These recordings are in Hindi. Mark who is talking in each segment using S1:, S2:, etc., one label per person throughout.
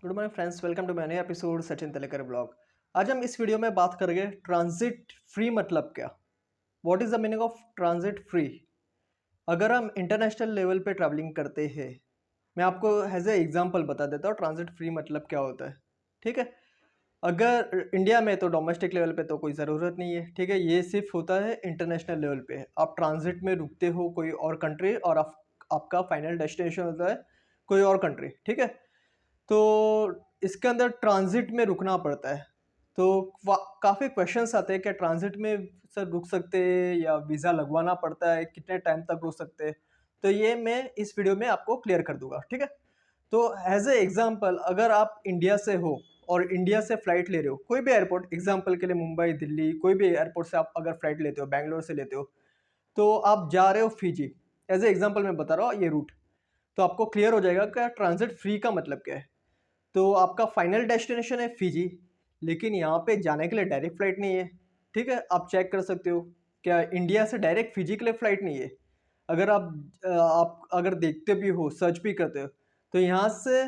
S1: Good morning friends, welcome to my new episode Sachin Talekar blog. आज हम इस वीडियो में बात करेंगे ट्रांजिट फ्री मतलब क्या। What is the meaning of transit free. अगर हम इंटरनेशनल लेवल पे ट्रैवलिंग करते हैं, मैं आपको एज ए एग्जांपल बता देता हूँ ट्रांजिट फ्री मतलब क्या होता है। ठीक है, अगर इंडिया में तो डोमेस्टिक लेवल पे तो कोई ज़रूरत नहीं है। ठीक है, ये सिर्फ होता है इंटरनेशनल लेवल पे। आप ट्रांजिट में रुकते हो कोई और कंट्री और आपका फाइनल डेस्टिनेशन होता है कोई और कंट्री। ठीक है, तो इसके अंदर ट्रांजिट में रुकना पड़ता है। तो काफ़ी क्वेश्चंस आते हैं कि ट्रांजिट में सर रुक सकते हैं या वीज़ा लगवाना पड़ता है, कितने टाइम तक रुक सकते हैं। तो ये मैं इस वीडियो में आपको क्लियर कर दूंगा। ठीक है, तो एज ए एग्जांपल, अगर आप इंडिया से हो और इंडिया से फ्लाइट ले रहे हो कोई भी एयरपोर्ट, एग्जांपल के लिए मुंबई, दिल्ली, कोई भी एयरपोर्ट से आप अगर फ्लाइट लेते हो, बैंगलोर से लेते हो, तो आप जा रहे हो फिजी। एज ए एग्जांपल मैं बता रहा हूँ ये रूट। तो आपको क्लियर हो जाएगा कि ट्रांजिट फ्री का मतलब क्या है। तो आपका फाइनल डेस्टिनेशन है फिजी, लेकिन यहाँ पे जाने के लिए डायरेक्ट फ्लाइट नहीं है। ठीक है, आप चेक कर सकते हो क्या इंडिया से डायरेक्ट फिजी के लिए फ़्लाइट नहीं है। अगर आप अगर देखते भी हो, सर्च भी करते हो, तो यहाँ से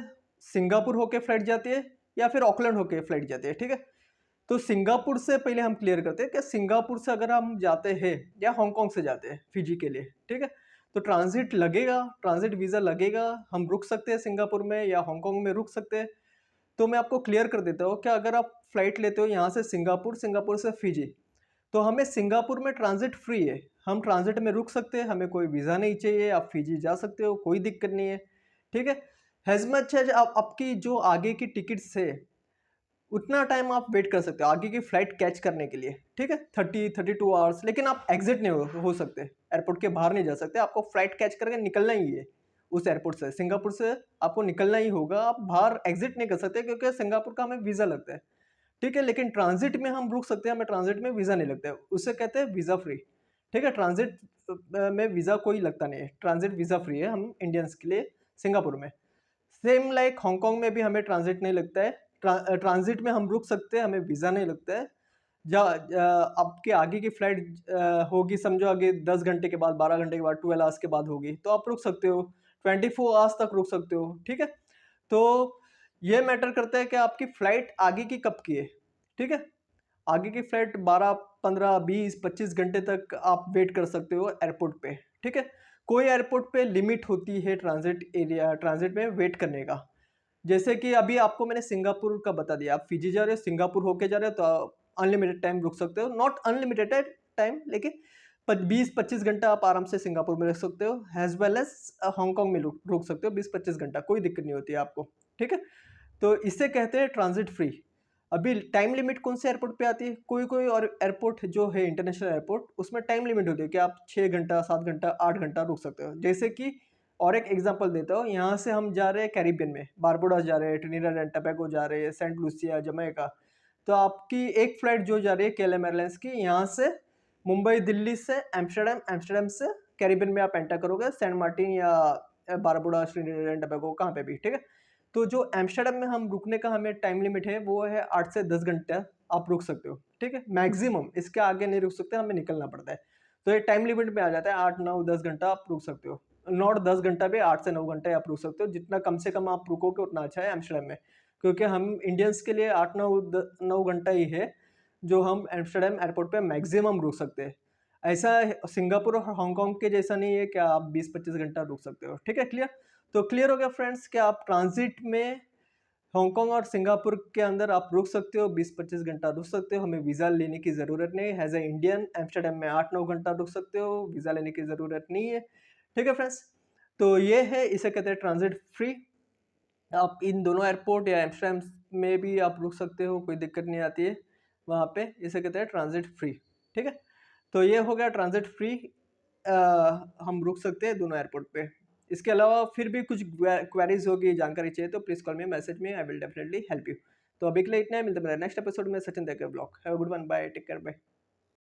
S1: सिंगापुर होके फ़्लाइट जाती है या फिर ऑकलैंड होके फ़्लाइट जाती है। ठीक है, तो सिंगापुर से पहले हम क्लियर करते हैं कि सिंगापुर से अगर हम जाते हैं या हांगकांग से जाते हैं फिजी के लिए, ठीक है, तो ट्रांजिट लगेगा, ट्रांजिट वीज़ा लगेगा, हम रुक सकते हैं सिंगापुर में या हांगकांग में रुक सकते हैं। तो मैं आपको क्लियर कर देता हूँ कि अगर आप फ्लाइट लेते हो यहाँ से सिंगापुर, सिंगापुर से फिजी, तो हमें सिंगापुर में ट्रांजिट फ्री है। हम ट्रांजिट में रुक सकते हैं, हमें कोई वीज़ा नहीं चाहिए, आप फिजी जा सकते हो, कोई दिक्कत नहीं है। ठीक है, एज मच एज आप आपकी जो आगे की टिकट्स है उतना टाइम आप वेट कर सकते हो आगे की फ्लाइट कैच करने के लिए। ठीक है, 32 आवर्स, लेकिन आप एग्जिट नहीं हो सकते, एयरपोर्ट के बाहर नहीं जा सकते। आपको फ्लाइट कैच करके निकलना ही है उस एयरपोर्ट से, सिंगापुर से आपको निकलना ही होगा। आप बाहर एग्जिट नहीं कर सकते क्योंकि सिंगापुर का हमें वीज़ा लगता है। ठीक है, लेकिन ट्रांजिट में हम रुक सकते हैं, हमें ट्रांजिट में वीज़ा नहीं लगता है, उसे कहते हैं वीज़ा फ्री। ठीक है, ट्रांजिट में वीज़ा कोई लगता नहीं है, ट्रांजिट वीज़ा फ्री है हम इंडियंस के लिए सिंगापुर में। सेम लाइक हांगकांग में भी हमें ट्रांजिट नहीं लगता है। ट्रांजिट में हम रुक सकते हैं, हमें वीज़ा नहीं लगता है। आपके आगे की फ्लाइट होगी, समझो आगे 10 घंटे के बाद, 12 घंटे के बाद, 12 आवर्स के बाद होगी, तो आप रुक सकते हो, 24 आवर्स तक रुक सकते हो। ठीक है, तो ये मैटर करता है कि आपकी फ्लाइट आगे की कब की है। ठीक है, आगे की फ्लाइट 12, 15, 20, 25 घंटे तक आप वेट कर सकते हो एयरपोर्ट पे। ठीक है, कोई एयरपोर्ट पे लिमिट होती है ट्रांजिट एरिया, ट्रांजिट में वेट करने का। जैसे कि अभी आपको मैंने सिंगापुर का बता दिया, आप फिजी जा रहे हो, सिंगापुर होके जा रहे हो, तो अनलिमिटेड टाइम रुक सकते हो, नॉट अनलिमिटेड टाइम, लेकिन 20-25 घंटा आप आराम से सिंगापुर में रख सकते हो, एज वेल एज हांगकांग में रुक सकते हो 20-25 घंटा, कोई दिक्कत नहीं होती है आपको। ठीक है, तो इसे कहते हैं ट्रांजिट फ्री। अभी टाइम लिमिट कौन से एयरपोर्ट पे आती है, कोई कोई और एयरपोर्ट जो है इंटरनेशनल एयरपोर्ट, उसमें टाइम लिमिट होती है कि आप 6 घंटा, 7 घंटा, 8 घंटा रुक सकते हो। जैसे कि और एक एग्जांपल देता हूँ, यहाँ से हम जा रहे हैं कैरिबियन में, बारबुडा जा रहे हैं, ट्रिनिडाड एंड टोबैगो जा रहे हैं, सेंट लूसिया, जमैका। तो आपकी एक फ्लाइट जो जा रही है केएलएम एयरलाइंस की, यहाँ से मुंबई, दिल्ली से एम्स्टर्डम, एम्स्टर्डम से कैरिबियन में आप एंटर करोगे, सेंट मार्टिन या बारबुडा, ट्रिनिडाड एंड टोबैगो, कहाँ पे भी। ठीक है, तो जो एम्स्टर्डम में हम रुकने का हमें टाइम लिमिट है वो है 8 से 10 घंटे आप रुक सकते हो। ठीक है, मैक्सिमम, इसके आगे नहीं रुक सकते, हमें निकलना पड़ता है। तो ये टाइम लिमिट में आ जाता है, 8, 9, 10 घंटा आप रुक सकते हो। नॉट 10 घंटा भी, 8 से 9 घंटे आप रुक सकते हो, जितना कम से कम आप रुकोगे उतना अच्छा है एम्स्टर्डम में। क्योंकि हम इंडियंस के लिए 8-9 घंटा ही है जो हम एम्स्टर्डम एयरपोर्ट पे मैक्सिमम रुक सकते हैं। ऐसा सिंगापुर और हांगकांग के जैसा नहीं है कि आप 20-25 घंटा रुक सकते हो। ठीक है, क्लियर। तो क्लियर हो गया फ्रेंड्स कि आप ट्रांजिट में हांगकांग और सिंगापुर के अंदर आप रुक सकते हो, 20-25 घंटा रुक सकते हो, हमें वीज़ा लेने की ज़रूरत नहीं है। एज ए इंडियन एम्स्टर्डम में 8-9 घंटा रुक सकते हो, वीज़ा लेने की ज़रूरत नहीं है। ठीक है फ्रेंड्स, तो ये है, इसे कहते हैं ट्रांजिट फ्री। आप इन दोनों एयरपोर्ट या एम्स्टर्डम में भी आप रुक सकते हो, कोई दिक्कत नहीं आती है वहाँ पे, इसे कहते हैं ट्रांजिट फ्री। ठीक है, तो ये हो गया ट्रांजिट फ्री। हम रुक सकते हैं दोनों एयरपोर्ट पे। इसके अलावा फिर भी कुछ क्वेरीज होगी, जानकारी चाहिए, तो please call me, message me, I will definitely help you. तो अभी के लिए इतना है, मिलते हैं नेक्स्ट एपिसोड में। सचिन देकर blog, have a good one, bye, take care, bye.